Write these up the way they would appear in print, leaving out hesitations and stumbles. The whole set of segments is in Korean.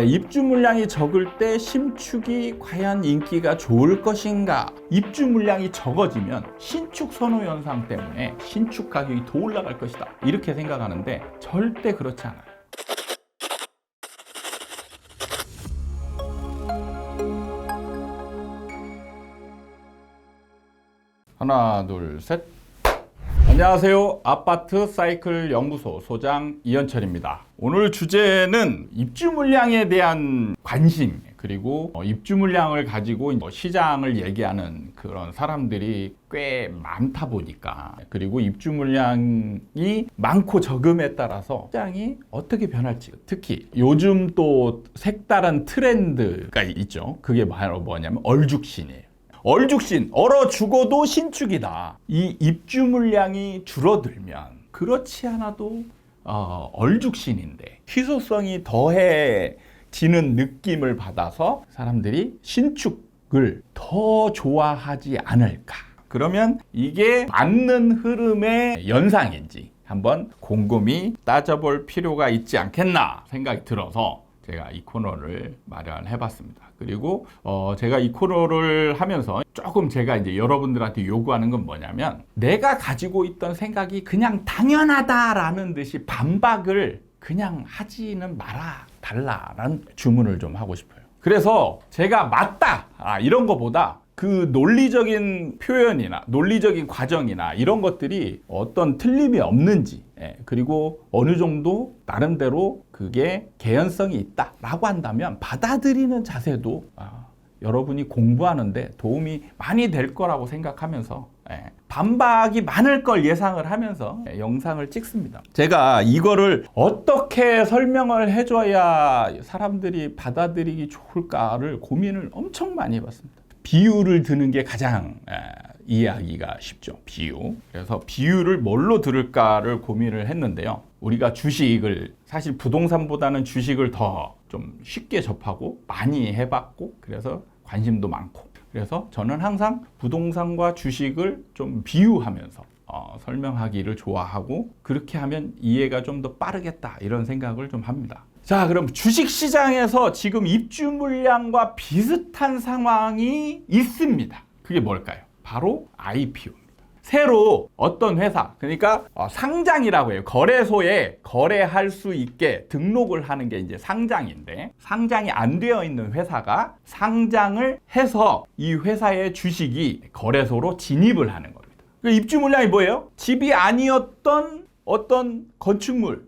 입주 물량이 적을 때 신축이 과연 인기가 좋을 것인가? 입주 물량이 적어지면 신축 선호 현상 때문에 신축 가격이 더 올라갈 것이다, 이렇게 생각하는데 절대 그렇지 않아요. 하나, 둘, 셋. 안녕하세요. 아파트 사이클 연구소 소장 이현철입니다. 오늘 주제는 입주 물량에 대한 관심, 그리고 입주 물량을 가지고 시장을 얘기하는 그런 사람들이 꽤 많다 보니까, 그리고 입주 물량이 많고 적음에 따라서 시장이 어떻게 변할지, 특히 요즘 또 색다른 트렌드가 있죠. 그게 바로 뭐냐면 얼죽신이에요. 얼죽신, 얼어 죽어도 신축이다. 이 입주 물량이 줄어들면 그렇지 않아도 얼죽신인데 희소성이 더해지는 느낌을 받아서 사람들이 신축을 더 좋아하지 않을까. 그러면 이게 맞는 흐름의 연상인지 한번 곰곰이 따져볼 필요가 있지 않겠나 생각이 들어서 제가 이 코너를 마련해 봤습니다. 그리고 제가 이 코너를 하면서 조금 제가 이제 여러분들한테 요구하는 건 뭐냐면, 내가 가지고 있던 생각이 그냥 당연하다라는 듯이 반박을 그냥 하지는 말아 달라라는 주문을 좀 하고 싶어요. 그래서 제가 맞다 이런 거보다 그 논리적인 표현이나 논리적인 과정이나 이런 것들이 어떤 틀림이 없는지, 그리고 어느 정도 나름대로 그게 개연성이 있다라고 한다면 받아들이는 자세도 여러분이 공부하는데 도움이 많이 될 거라고 생각하면서 반박이 많을 걸 예상을 하면서 영상을 찍습니다. 제가 이거를 어떻게 설명을 해줘야 사람들이 받아들이기 좋을까를 고민을 엄청 많이 해봤습니다. 비유를 드는 게 가장 이해하기가 쉽죠. 비유. 그래서 비유를 뭘로 들을까를 고민을 했는데요. 우리가 주식을, 사실 부동산보다는 주식을 더 좀 쉽게 접하고 많이 해봤고, 그래서 관심도 많고, 그래서 저는 항상 부동산과 주식을 좀 비유하면서 설명하기를 좋아하고, 그렇게 하면 이해가 좀 더 빠르겠다 이런 생각을 좀 합니다. 자, 그럼 주식시장에서 지금 입주 물량과 비슷한 상황이 있습니다. 그게 뭘까요? 바로 IPO입니다. 새로 어떤 회사, 그러니까 상장이라고 해요. 거래소에 거래할 수 있게 등록을 하는 게 이제 상장인데, 상장이 안 되어 있는 회사가 상장을 해서 이 회사의 주식이 거래소로 진입을 하는 겁니다. 입주 물량이 뭐예요? 집이 아니었던 어떤 건축물,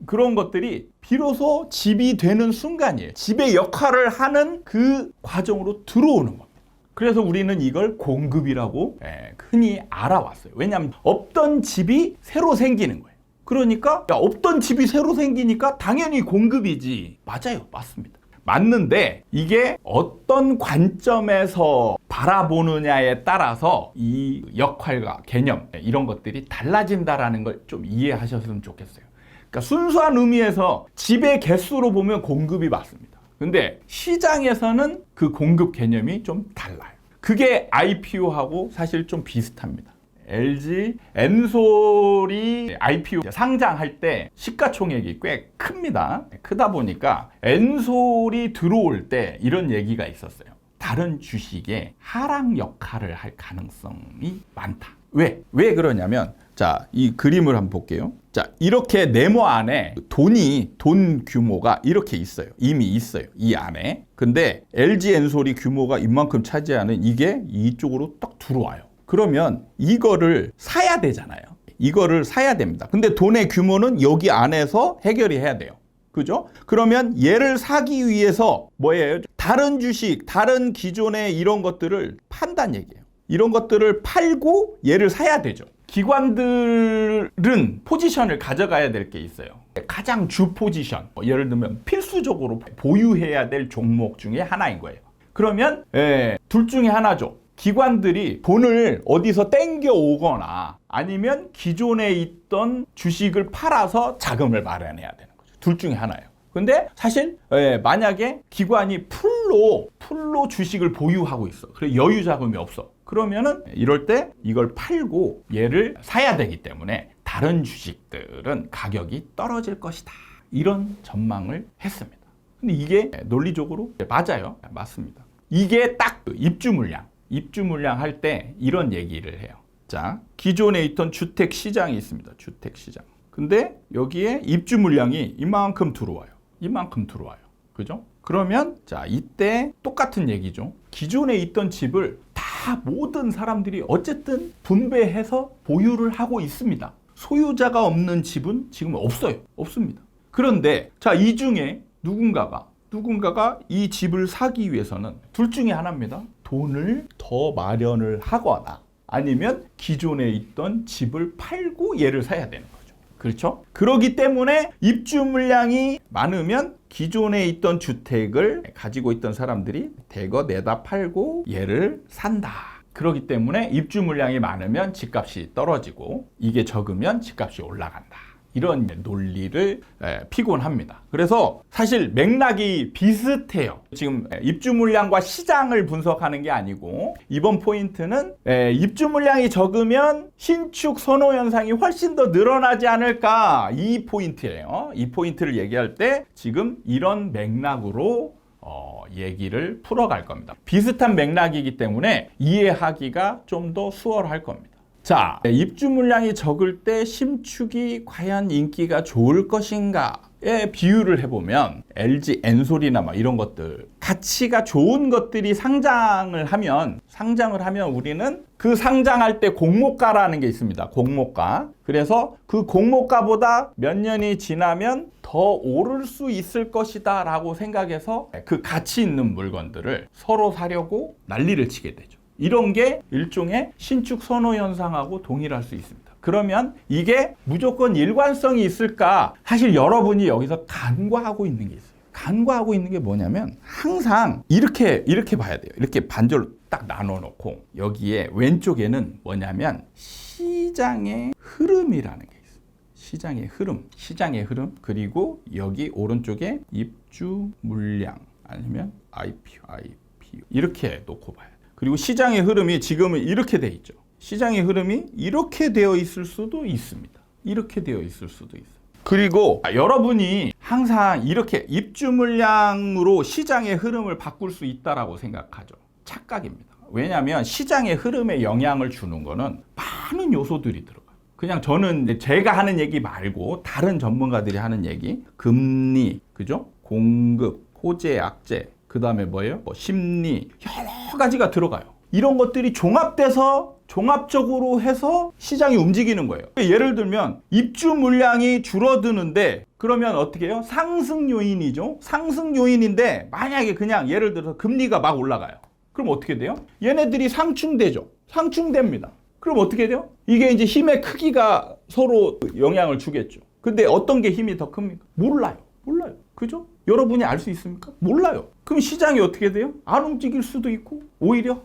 그런 것들이 비로소 집이 되는 순간이에요. 집의 역할을 하는 그 과정으로 들어오는 겁니다. 그래서 우리는 이걸 공급이라고 흔히 알아왔어요. 왜냐하면 없던 집이 새로 생기는 거예요. 그러니까 없던 집이 새로 생기니까 당연히 공급이지. 맞아요. 맞습니다. 맞는데 이게 어떤 관점에서 바라보느냐에 따라서 이 역할과 개념, 이런 것들이 달라진다라는 걸 좀 이해하셨으면 좋겠어요. 그러니까 순수한 의미에서 집의 개수로 보면 공급이 맞습니다. 근데 시장에서는 그 공급 개념이 좀 달라요. 그게 IPO하고 사실 좀 비슷합니다. LG 엔솔이 IPO 상장할 때 시가총액이 꽤 큽니다. 크다 보니까 엔솔이 들어올 때 이런 얘기가 있었어요. 다른 주식의 하락 역할을 할 가능성이 많다. 왜 그러냐면, 자, 이 그림을 한번 볼게요. 자, 이렇게 네모 안에 돈 규모가 이렇게 있어요. 이미 있어요. 이 안에. 근데 LG 엔솔이 규모가 이만큼 차지하는 이게 이쪽으로 딱 들어와요. 그러면 이거를 사야 되잖아요. 이거를 사야 됩니다. 근데 돈의 규모는 여기 안에서 해결이 해야 돼요. 그죠? 그러면 얘를 사기 위해서 뭐예요? 다른 주식, 다른 기존의 이런 것들을 판단 얘기예요. 이런 것들을 팔고 얘를 사야 되죠. 기관들은 포지션을 가져가야 될 게 있어요. 가장 주 포지션, 예를 들면 필수적으로 보유해야 될 종목 중에 하나인 거예요. 그러면 둘 중에 하나죠. 기관들이 돈을 어디서 땡겨 오거나 아니면 기존에 있던 주식을 팔아서 자금을 마련해야 되는 거죠. 둘 중에 하나예요. 근데 사실 만약에 기관이 풀로 주식을 보유하고 있어. 그래 여유 자금이 없어. 그러면은 이럴 때 이걸 팔고 얘를 사야 되기 때문에 다른 주식들은 가격이 떨어질 것이다. 이런 전망을 했습니다. 근데 이게 논리적으로 맞아요. 맞습니다. 이게 딱 입주 물량 할 때 이런 얘기를 해요. 자, 기존에 있던 주택 시장이 있습니다. 주택 시장. 근데 여기에 입주 물량이 이만큼 들어와요. 그죠? 그러면 자, 이때 똑같은 얘기죠. 기존에 있던 집을 다 모든 사람들이 어쨌든 분배해서 보유를 하고 있습니다. 소유자가 없는 집은 지금 없습니다. 그런데 자, 이 중에 누군가가 이 집을 사기 위해서는 둘 중에 하나입니다. 돈을 더 마련을 하거나 아니면 기존에 있던 집을 팔고 얘를 사야 되는 거죠. 그렇죠? 그렇기 때문에 입주 물량이 많으면 기존에 있던 주택을 가지고 있던 사람들이 대거 내다 팔고 얘를 산다. 그렇기 때문에 입주 물량이 많으면 집값이 떨어지고 이게 적으면 집값이 올라간다. 이런 논리를 피곤합니다. 그래서 사실 맥락이 비슷해요. 지금 입주 물량과 시장을 분석하는 게 아니고 이번 포인트는 입주 물량이 적으면 신축 선호 현상이 훨씬 더 늘어나지 않을까, 이 포인트예요. 이 포인트를 얘기할 때 지금 이런 맥락으로 얘기를 풀어갈 겁니다. 비슷한 맥락이기 때문에 이해하기가 좀 더 수월할 겁니다. 자, 입주 물량이 적을 때 신축이 과연 인기가 좋을 것인가에 비유를 해보면 LG 엔솔이나 막 이런 것들, 가치가 좋은 것들이 상장을 하면 우리는 그 상장할 때 공모가라는 게 있습니다. 공모가. 그래서 그 공모가보다 몇 년이 지나면 더 오를 수 있을 것이다 라고 생각해서 그 가치 있는 물건들을 서로 사려고 난리를 치게 되죠. 이런 게 일종의 신축 선호 현상하고 동일할 수 있습니다. 그러면 이게 무조건 일관성이 있을까? 사실 여러분이 여기서 간과하고 있는 게 있어요. 간과하고 있는 게 뭐냐면 항상 이렇게 봐야 돼요. 이렇게 반절로 딱 나눠 놓고 여기에 왼쪽에는 뭐냐면 시장의 흐름이라는 게 있어요. 시장의 흐름. 그리고 여기 오른쪽에 입주 물량 아니면 IPO 이렇게 놓고 봐요. 그리고 시장의 흐름이 지금은 이렇게 돼 있죠. 시장의 흐름이 이렇게 되어 있을 수도 있습니다. 그리고 여러분이 항상 이렇게 입주 물량으로 시장의 흐름을 바꿀 수 있다라고 생각하죠. 착각입니다. 왜냐하면 시장의 흐름에 영향을 주는 거는 많은 요소들이 들어가요. 그냥 저는 제가 하는 얘기 말고 다른 전문가들이 하는 얘기, 금리, 그죠? 공급, 호재, 악재, 그 다음에 뭐예요? 심리, 여러 가지가 들어가요. 이런 것들이 종합적으로 해서 시장이 움직이는 거예요. 예를 들면 입주 물량이 줄어드는데 그러면 어떻게 해요? 상승 요인이죠. 상승 요인인데 만약에 그냥 예를 들어서 금리가 막 올라가요. 그럼 어떻게 돼요? 얘네들이 상충되죠. 상충됩니다. 그럼 어떻게 돼요? 이게 이제 힘의 크기가 서로 영향을 주겠죠. 근데 어떤 게 힘이 더 큽니까? 몰라요. 그죠? 여러분이 알 수 있습니까? 몰라요. 그럼 시장이 어떻게 돼요? 안 움직일 수도 있고 오히려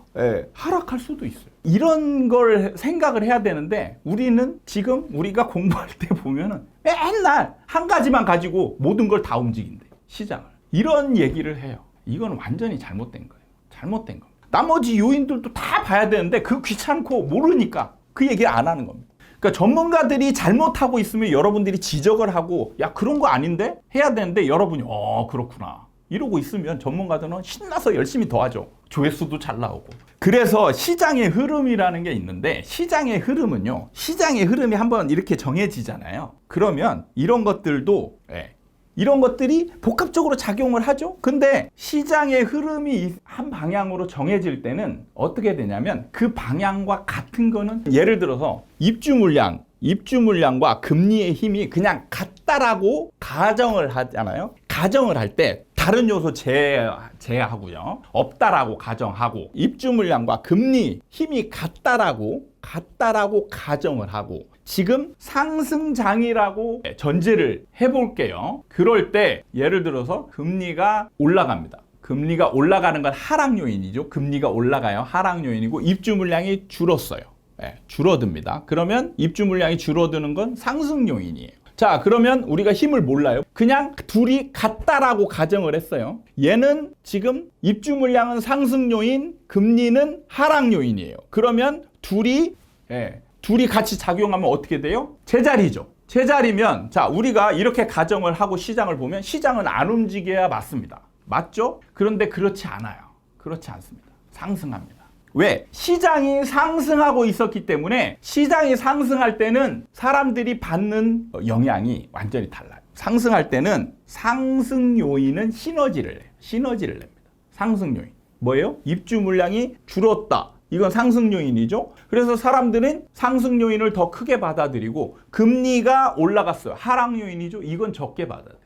하락할 수도 있어요. 이런 걸 생각을 해야 되는데 우리는 지금 우리가 공부할 때 보면은 맨날 한 가지만 가지고 모든 걸 다 움직인대, 시장을. 이런 얘기를 해요. 이건 완전히 잘못된 거예요. 잘못된 겁니다. 나머지 요인들도 다 봐야 되는데 그 귀찮고 모르니까 그 얘기 안 하는 겁니다. 그러니까 전문가들이 잘못하고 있으면 여러분들이 지적을 하고 야 그런 거 아닌데? 해야 되는데 여러분이 그렇구나 이러고 있으면 전문가들은 신나서 열심히 더 하죠. 조회수도 잘 나오고. 그래서 시장의 흐름이라는 게 있는데 시장의 흐름은요, 시장의 흐름이 한번 이렇게 정해지잖아요. 그러면 이런 것들도 이런 것들이 복합적으로 작용을 하죠. 근데 시장의 흐름이 한 방향으로 정해질 때는 어떻게 되냐면 그 방향과 같은 거는 예를 들어서 입주 물량과 금리의 힘이 그냥 같다라고 가정을 하잖아요. 가정을 할 때 다른 요소 제외하고요. 없다라고 가정하고 입주 물량과 금리 힘이 같다라고 가정을 하고 지금 상승장이라고 전제를 해볼게요. 그럴 때 예를 들어서 금리가 올라갑니다. 금리가 올라가는 건 하락 요인이죠. 금리가 올라가요. 하락 요인이고 입주 물량이 줄었어요. 줄어듭니다. 그러면 입주 물량이 줄어드는 건 상승 요인이에요. 자, 그러면 우리가 힘을 몰라요. 그냥 둘이 같다라고 가정을 했어요. 얘는 지금 입주 물량은 상승 요인, 금리는 하락 요인이에요. 그러면 둘이 같이 작용하면 어떻게 돼요? 제자리죠. 제자리면 자, 우리가 이렇게 가정을 하고 시장을 보면 시장은 안 움직여야 맞습니다. 맞죠? 그런데 그렇지 않아요. 그렇지 않습니다. 상승합니다. 왜? 시장이 상승하고 있었기 때문에 시장이 상승할 때는 사람들이 받는 영향이 완전히 달라요. 상승할 때는 상승 요인은 시너지를 내요. 시너지를 냅니다. 상승 요인. 뭐예요? 입주 물량이 줄었다. 이건 상승 요인이죠. 그래서 사람들은 상승 요인을 더 크게 받아들이고 금리가 올라갔어요. 하락 요인이죠. 이건 적게 받아들여요.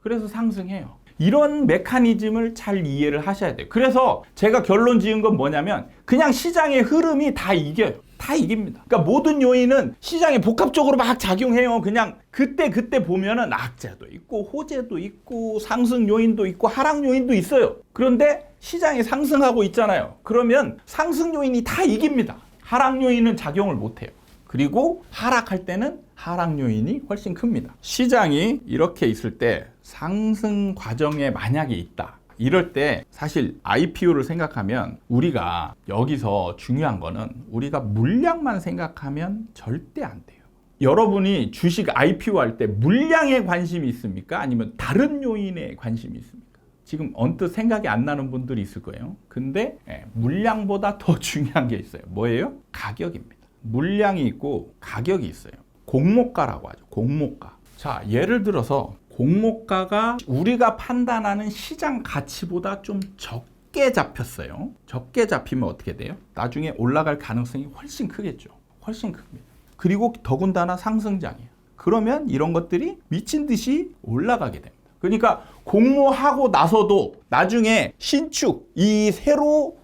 그래서 상승해요. 이런 메커니즘을 잘 이해를 하셔야 돼요. 그래서 제가 결론 지은 건 뭐냐면 그냥 시장의 흐름이 다 이겨요. 다 이깁니다. 그러니까 모든 요인은 시장에 복합적으로 막 작용해요. 그냥 그때 보면은 악재도 있고 호재도 있고 상승 요인도 있고 하락 요인도 있어요. 그런데 시장이 상승하고 있잖아요. 그러면 상승 요인이 다 이깁니다. 하락 요인은 작용을 못해요. 그리고 하락할 때는 하락 요인이 훨씬 큽니다. 시장이 이렇게 있을 때 상승 과정에 만약에 있다. 이럴 때 사실 IPO를 생각하면 우리가 여기서 중요한 거는 우리가 물량만 생각하면 절대 안 돼요. 여러분이 주식 IPO 할 때 물량에 관심이 있습니까? 아니면 다른 요인에 관심이 있습니까? 지금 언뜻 생각이 안 나는 분들이 있을 거예요. 근데 물량보다 더 중요한 게 있어요. 뭐예요? 가격입니다. 물량이 있고 가격이 있어요. 공모가라고 하죠. 공모가. 자, 예를 들어서 공모가가 우리가 판단하는 시장 가치보다 좀 적게 잡혔어요. 적게 잡히면 어떻게 돼요? 나중에 올라갈 가능성이 훨씬 크겠죠. 훨씬 큽니다. 그리고 더군다나 상승장이에요. 그러면 이런 것들이 미친 듯이 올라가게 됩니다. 그러니까 공모하고 나서도 나중에 신축, 이 새로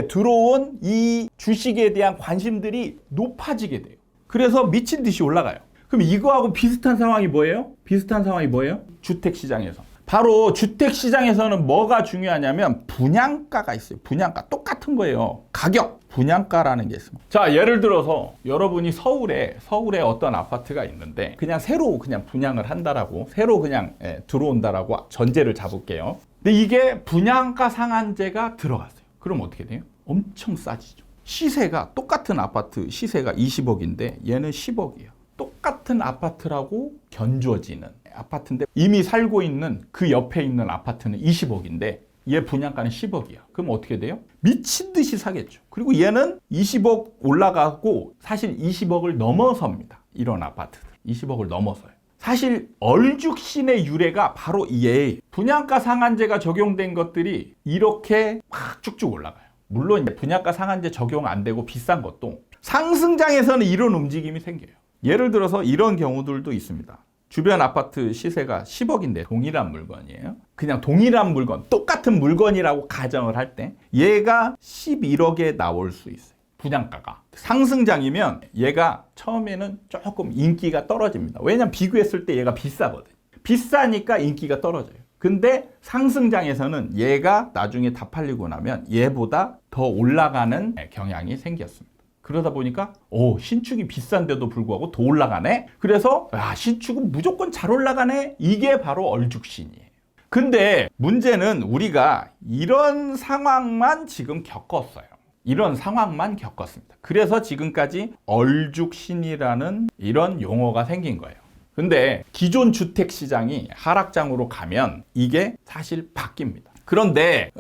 들어온 이 주식에 대한 관심들이 높아지게 돼요. 그래서 미친 듯이 올라가요. 그럼 이거하고 비슷한 상황이 뭐예요? 비슷한 상황이 뭐예요? 주택시장에서. 바로 주택시장에서는 뭐가 중요하냐면 분양가가 있어요. 분양가. 똑같은 거예요. 가격. 분양가라는 게 있습니다. 자, 예를 들어서 여러분이 서울에 어떤 아파트가 있는데 그냥 새로 그냥 분양을 한다라고 새로 그냥 들어온다라고 전제를 잡을게요. 근데 이게 분양가 상한제가 들어갔어요. 그럼 어떻게 돼요? 엄청 싸지죠. 시세가 똑같은 아파트 시세가 20억인데 얘는 10억이에요. 똑같은 아파트라고 견주어지는 아파트인데 이미 살고 있는 그 옆에 있는 아파트는 20억인데 얘 분양가는 10억이야. 그럼 어떻게 돼요? 미친 듯이 사겠죠. 그리고 얘는 20억 올라가고 사실 20억을 넘어섭니다. 이런 아파트들. 20억을 넘어서요. 사실 얼죽신의 유래가 바로 얘 분양가 상한제가 적용된 것들이 이렇게 막 쭉쭉 올라가요. 물론 분양가 상한제 적용 안 되고 비싼 것도 상승장에서는 이런 움직임이 생겨요. 예를 들어서 이런 경우들도 있습니다. 주변 아파트 시세가 10억인데 동일한 물건이에요. 그냥 동일한 물건, 똑같은 물건이라고 가정을 할 때 얘가 11억에 나올 수 있어요. 분양가가. 상승장이면 얘가 처음에는 조금 인기가 떨어집니다. 왜냐면 비교했을 때 얘가 비싸거든요. 비싸니까 인기가 떨어져요. 근데 상승장에서는 얘가 나중에 다 팔리고 나면 얘보다 더 올라가는 경향이 생겼습니다. 그러다 보니까 신축이 비싼데도 불구하고 더 올라가네? 그래서 신축은 무조건 잘 올라가네? 이게 바로 얼죽신이에요. 근데 문제는 우리가 이런 상황만 지금 겪었어요. 이런 상황만 겪었습니다. 그래서 지금까지 얼죽신이라는 이런 용어가 생긴 거예요. 근데 기존 주택시장이 하락장으로 가면 이게 사실 바뀝니다. 그런데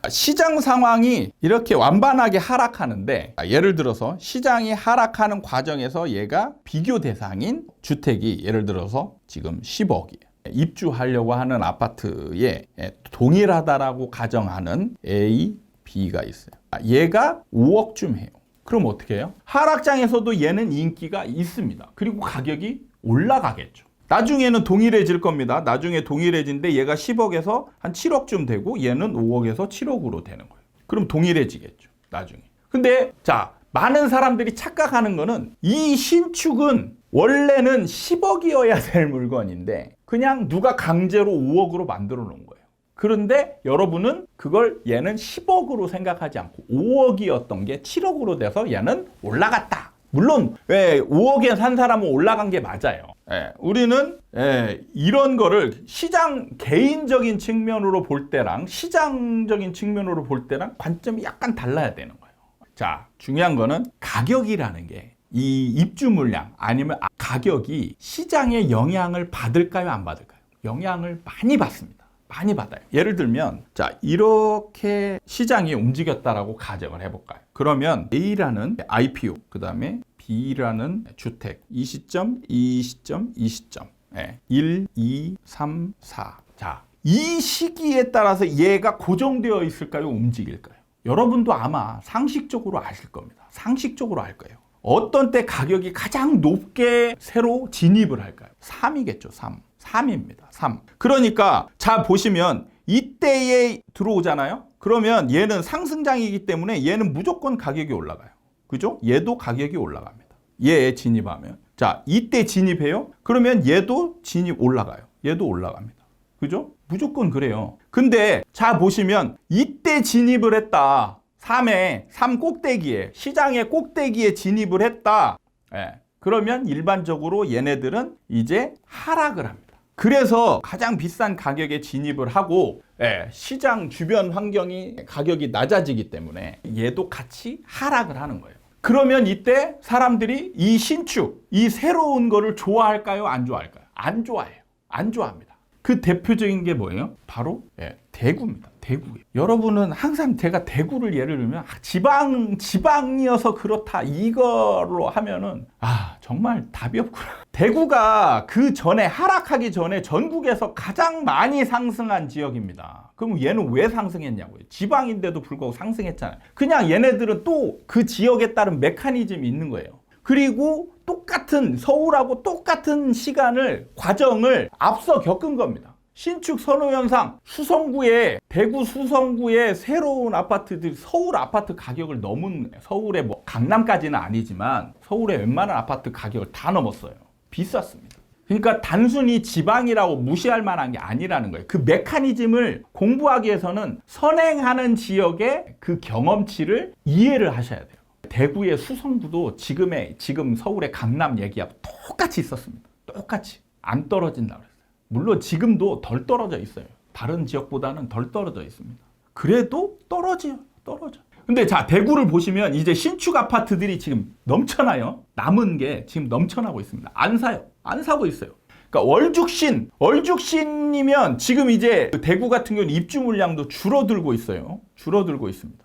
시장 상황이 이렇게 완반하게 하락하는데 예를 들어서 시장이 하락하는 과정에서 얘가 비교 대상인 주택이 예를 들어서 지금 10억이에요. 입주하려고 하는 아파트에 동일하다라고 가정하는 A, B가 있어요. 얘가 5억쯤 해요. 그럼 어떻게 해요? 하락장에서도 얘는 인기가 있습니다. 그리고 가격이 올라가겠죠. 나중에는 동일해질 겁니다. 나중에 동일해진데 얘가 10억에서 한 7억쯤 되고 얘는 5억에서 7억으로 되는 거예요. 그럼 동일해지겠죠. 나중에. 근데 자, 많은 사람들이 착각하는 거는 이 신축은 원래는 10억이어야 될 물건인데 그냥 누가 강제로 5억으로 만들어 놓은 거예요. 그런데 여러분은 그걸 얘는 10억으로 생각하지 않고 5억이었던 게 7억으로 돼서 얘는 올라갔다. 물론 5억에 산 사람은 올라간 게 맞아요. 우리는 이런 거를 시장 개인적인 측면으로 볼 때랑 시장적인 측면으로 볼 때랑 관점이 약간 달라야 되는 거예요. 자, 중요한 거는 가격이라는 게 이 입주 물량 아니면 가격이 시장의 영향을 받을까요? 안 받을까요? 영향을 많이 받습니다. 많이 받아요. 예를 들면 자 이렇게 시장이 움직였다라고 가정을 해볼까요? 그러면 A라는 IPO, 그 다음에 B라는 주택, 이 시점, 이 시점, 이 시점 1, 2, 3, 4. 자, 이 시기에 따라서 얘가 고정되어 있을까요? 움직일까요? 여러분도 아마 상식적으로 아실 겁니다. 상식적으로 알 거예요. 어떤 때 가격이 가장 높게 새로 진입을 할까요? 3이겠죠. 3입니다. 3. 그러니까 자 보시면 이때에 들어오잖아요. 그러면 얘는 상승장이기 때문에 얘는 무조건 가격이 올라가요. 그죠? 얘도 가격이 올라갑니다. 얘 진입하면 자 이때 진입해요. 그러면 얘도 진입 올라가요. 얘도 올라갑니다. 그죠? 무조건 그래요. 근데 자 보시면 이때 진입을 했다. 3 꼭대기에 시장의 꼭대기에 진입을 했다. 그러면 일반적으로 얘네들은 이제 하락을 합니다. 그래서 가장 비싼 가격에 진입을 하고 시장 주변 환경이 가격이 낮아지기 때문에 얘도 같이 하락을 하는 거예요. 그러면 이때 사람들이 이 신축, 이 새로운 거를 좋아할까요? 안 좋아할까요? 안 좋아해요. 안 좋아합니다. 그 대표적인 게 뭐예요? 바로 대구입니다. 대구예요. 여러분은 항상 제가 대구를 예를 들면 지방이어서 그렇다 이걸로 하면은 정말 답이 없구나. 대구가 그 전에 하락하기 전에 전국에서 가장 많이 상승한 지역입니다. 그럼 얘는 왜 상승했냐고요? 지방인데도 불구하고 상승했잖아요. 그냥 얘네들은 또 그 지역에 따른 메커니즘이 있는 거예요. 그리고 똑같은 서울하고 똑같은 과정을 앞서 겪은 겁니다. 신축 선호 현상, 대구 수성구의 새로운 아파트들이 서울 아파트 가격을 넘은, 서울의 강남까지는 아니지만 서울의 웬만한 아파트 가격을 다 넘었어요. 비쌌습니다. 그러니까 단순히 지방이라고 무시할 만한 게 아니라는 거예요. 그 메커니즘을 공부하기 위해서는 선행하는 지역의 그 경험치를 이해를 하셔야 돼요. 대구의 수성구도 지금 서울의 강남 얘기하고 똑같이 있었습니다. 똑같이. 안 떨어진다고 그랬어요. 물론 지금도 덜 떨어져 있어요. 다른 지역보다는 덜 떨어져 있습니다. 그래도 떨어져. 근데 자, 대구를 보시면 이제 신축 아파트들이 지금 넘쳐나요. 남은 게 지금 넘쳐나고 있습니다. 안 사요. 안 사고 있어요. 그러니까 월죽신이면 지금 이제 대구 같은 경우는 입주 물량도 줄어들고 있어요. 줄어들고 있습니다.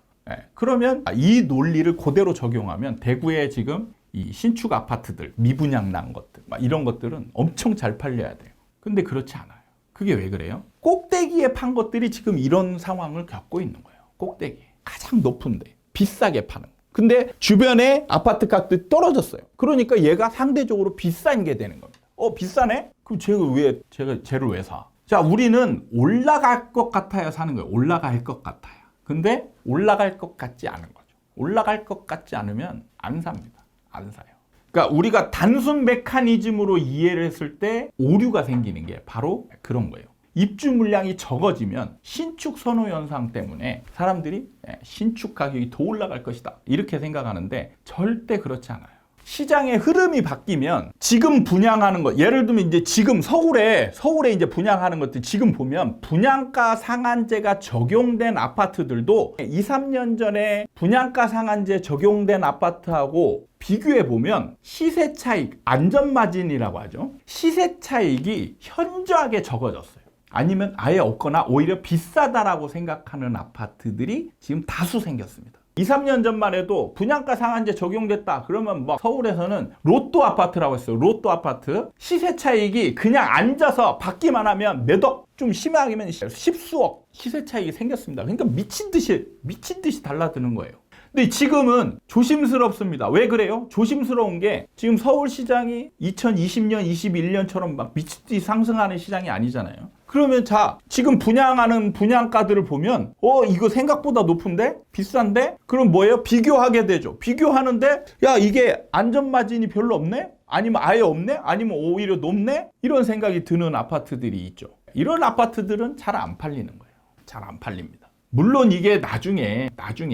그러면 이 논리를 그대로 적용하면 대구에 지금 이 신축 아파트들, 미분양 난 것들, 이런 것들은 엄청 잘 팔려야 돼요. 근데 그렇지 않아요. 그게 왜 그래요? 꼭대기에 판 것들이 지금 이런 상황을 겪고 있는 거예요. 꼭대기에. 가장 높은데 비싸게 파는. 근데 주변에 아파트 가격이 떨어졌어요. 그러니까 얘가 상대적으로 비싼 게 되는 겁니다. 비싸네? 그럼 쟤를 왜 사? 자, 우리는 올라갈 것 같아야 사는 거예요. 올라갈 것 같아야. 근데 올라갈 것 같지 않은 거죠. 올라갈 것 같지 않으면 안 삽니다. 안 사요. 그러니까 우리가 단순 메커니즘으로 이해를 했을 때 오류가 생기는 게 바로 그런 거예요. 입주 물량이 적어지면 신축 선호 현상 때문에 사람들이 신축 가격이 더 올라갈 것이다 이렇게 생각하는데 절대 그렇지 않아요. 시장의 흐름이 바뀌면 지금 분양하는 것, 예를 들면 이제 지금 서울에 이제 분양하는 것들 지금 보면 분양가 상한제가 적용된 아파트들도 2, 3년 전에 분양가 상한제 적용된 아파트하고 비교해 보면 시세 차익, 안전마진이라고 하죠. 시세 차익이 현저하게 적어졌어요. 아니면 아예 없거나 오히려 비싸다라고 생각하는 아파트들이 지금 다수 생겼습니다. 2, 3년 전만 해도 분양가 상한제 적용됐다 그러면 서울에서는 로또 아파트라고 했어요. 로또 아파트 시세 차익이 그냥 앉아서 받기만 하면 몇 억, 좀 심하게면 십수억 시세 차익이 생겼습니다. 그러니까 미친 듯이 달라드는 거예요. 근데 지금은 조심스럽습니다. 왜 그래요? 조심스러운 게 지금 서울시장이 2020년, 21년처럼 막 미친 듯이 상승하는 시장이 아니잖아요. 그러면 자, 지금 분양하는 분양가들을 보면 이거 생각보다 높은데? 비싼데? 그럼 뭐예요? 비교하게 되죠. 비교하는데 야, 이게 안전마진이 별로 없네? 아니면 아예 없네? 아니면 오히려 높네? 이런 생각이 드는 아파트들이 있죠. 이런 아파트들은 잘 안 팔리는 거예요. 잘 안 팔립니다. 물론 이게 나중에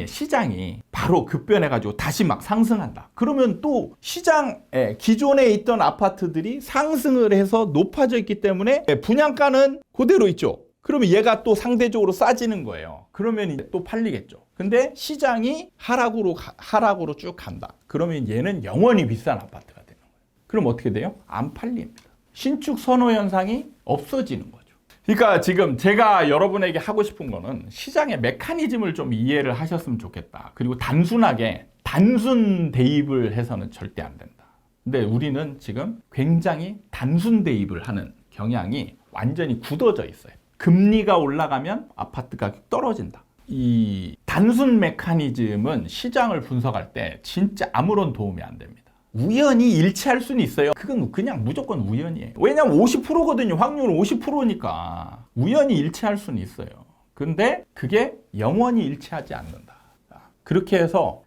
시장이 바로 급변해가지고 다시 막 상승한다. 그러면 또 시장에 기존에 있던 아파트들이 상승을 해서 높아져 있기 때문에 분양가는 그대로 있죠. 그러면 얘가 또 상대적으로 싸지는 거예요. 그러면 이제 또 팔리겠죠. 근데 시장이 하락으로 쭉 간다. 그러면 얘는 영원히 비싼 아파트가 되는 거예요. 그럼 어떻게 돼요? 안 팔립니다. 신축 선호 현상이 없어지는 거죠. 그러니까 지금 제가 여러분에게 하고 싶은 거는 시장의 메커니즘을 좀 이해를 하셨으면 좋겠다. 그리고 단순하게 단순 대입을 해서는 절대 안 된다. 근데 우리는 지금 굉장히 단순 대입을 하는 경향이 완전히 굳어져 있어요. 금리가 올라가면 아파트 가격 떨어진다. 이 단순 메커니즘은 시장을 분석할 때 진짜 아무런 도움이 안 됩니다. 우연히 일치할 수는 있어요. 그건 그냥 무조건 우연이에요. 왜냐면 50%거든요. 확률은 50%니까 우연히 일치할 수는 있어요. 근데 그게 영원히 일치하지 않는다. 그렇게 해서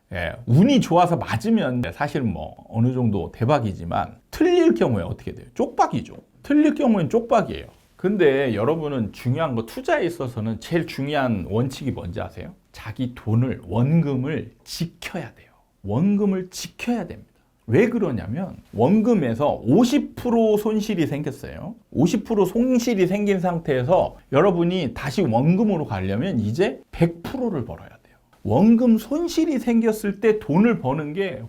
운이 좋아서 맞으면 사실 뭐 어느 정도 대박이지만 틀릴 경우에 어떻게 돼요? 쪽박이죠. 틀릴 경우엔 쪽박이에요. 근데 여러분은 중요한 거 투자에 있어서는 제일 중요한 원칙이 뭔지 아세요? 자기 돈을 원금을 지켜야 돼요. 원금을 지켜야 됩니다. 왜 그러냐면 원금에서 50% 손실이 생겼어요. 50% 손실이 생긴 상태에서 여러분이 다시 원금으로 가려면 이제 100%를 벌어야 돼요. 원금 손실이 생겼을 때 돈을 버는 게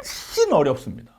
훨씬 어렵습니다.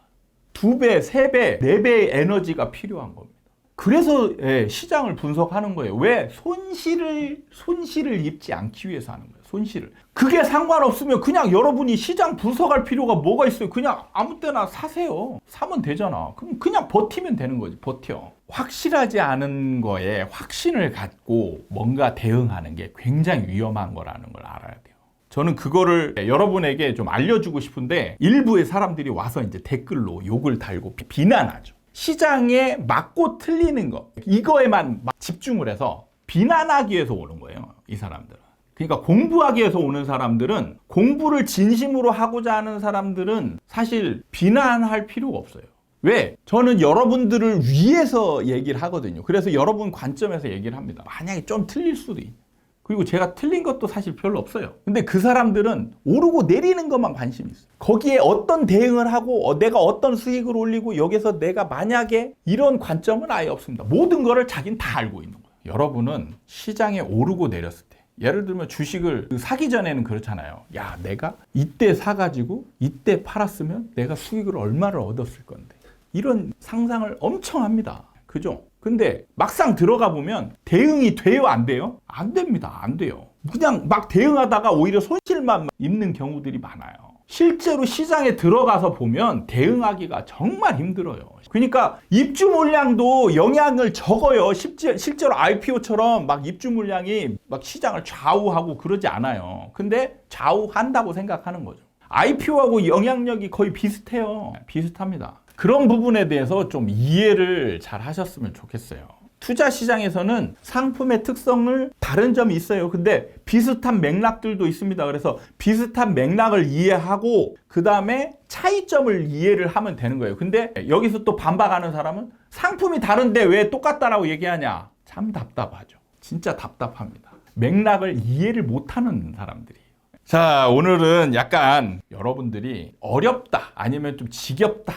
2배, 3배, 4배의 에너지가 필요한 겁니다. 그래서 시장을 분석하는 거예요. 왜? 손실을 입지 않기 위해서 하는 거예요. 손실을. 그게 상관없으면 그냥 여러분이 시장 분석할 필요가 뭐가 있어요? 그냥 아무 때나 사세요. 사면 되잖아. 그럼 그냥 버티면 되는 거지. 버텨. 확실하지 않은 거에 확신을 갖고 뭔가 대응하는 게 굉장히 위험한 거라는 걸 알아야 돼요. 저는 그거를 여러분에게 좀 알려주고 싶은데 일부의 사람들이 와서 이제 댓글로 욕을 달고 비난하죠. 시장에 맞고 틀리는 거 이거에만 집중을 해서 비난하기 위해서 오는 거예요. 이 사람들은. 그러니까 공부하기 위해서 오는 사람들은 공부를 진심으로 하고자 하는 사람들은 사실 비난할 필요가 없어요. 왜? 저는 여러분들을 위해서 얘기를 하거든요. 그래서 여러분 관점에서 얘기를 합니다. 만약에 좀 틀릴 수도 있어요. 그리고 제가 틀린 것도 사실 별로 없어요. 근데 그 사람들은 오르고 내리는 것만 관심이 있어요. 거기에 어떤 대응을 하고 내가 어떤 수익을 올리고 여기서 내가 만약에 이런 관점은 아예 없습니다. 모든 거를 자기는 다 알고 있는 거예요. 여러분은 시장에 오르고 내렸을 때 예를 들면 주식을 사기 전에는 그렇잖아요. 야, 내가 이때 사가지고 이때 팔았으면 내가 수익을 얼마를 얻었을 건데. 이런 상상을 엄청 합니다. 그죠? 근데 막상 들어가 보면 대응이 돼요? 안 돼요? 안 됩니다. 안 돼요. 그냥 막 대응하다가 오히려 손실만 입는 경우들이 많아요. 실제로 시장에 들어가서 보면 대응하기가 정말 힘들어요. 그러니까 입주 물량도 영향을 적어요. 실제로 IPO처럼 막 입주 물량이 막 시장을 좌우하고 그러지 않아요. 근데 좌우한다고 생각하는 거죠. IPO하고 영향력이 거의 비슷해요. 비슷합니다. 그런 부분에 대해서 좀 이해를 잘 하셨으면 좋겠어요. 투자 시장에서는 상품의 특성을 다른 점이 있어요. 근데 비슷한 맥락들도 있습니다. 그래서 비슷한 맥락을 이해하고 그 다음에 차이점을 이해를 하면 되는 거예요. 근데 여기서 또 반박하는 사람은 상품이 다른데 왜 똑같다라고 얘기하냐? 참 답답하죠. 진짜 답답합니다. 맥락을 이해를 못하는 사람들이. 자, 오늘은 약간 여러분들이 어렵다 아니면 좀 지겹다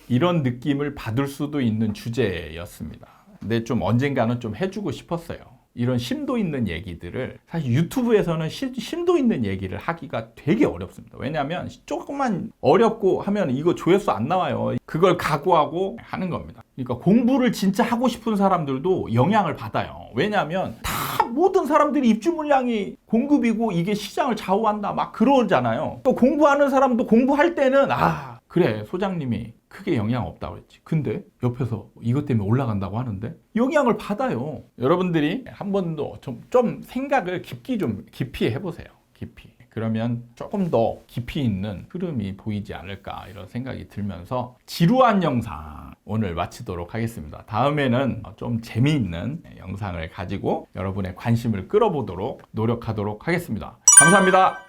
이런 느낌을 받을 수도 있는 주제였습니다. 근데 좀 언젠가는 좀 해주고 싶었어요. 이런 심도 있는 얘기들을 사실 유튜브에서는 심도 있는 얘기를 하기가 되게 어렵습니다. 왜냐하면 조금만 어렵고 하면 이거 조회수 안 나와요. 그걸 각오하고 하는 겁니다. 그러니까 공부를 진짜 하고 싶은 사람들도 영향을 받아요. 왜냐하면 다 모든 사람들이 입주 물량이 공급이고 이게 시장을 좌우한다 막 그러잖아요. 또 공부하는 사람도 공부할 때는 그래 소장님이 크게 영향 없다고 했지. 근데 옆에서 이것 때문에 올라간다고 하는데 영향을 받아요. 여러분들이 한 번도 좀 생각을 깊이 해보세요. 깊이. 그러면 조금 더 깊이 있는 흐름이 보이지 않을까 이런 생각이 들면서 지루한 영상 오늘 마치도록 하겠습니다. 다음에는 좀 재미있는 영상을 가지고 여러분의 관심을 끌어보도록 노력하도록 하겠습니다. 감사합니다.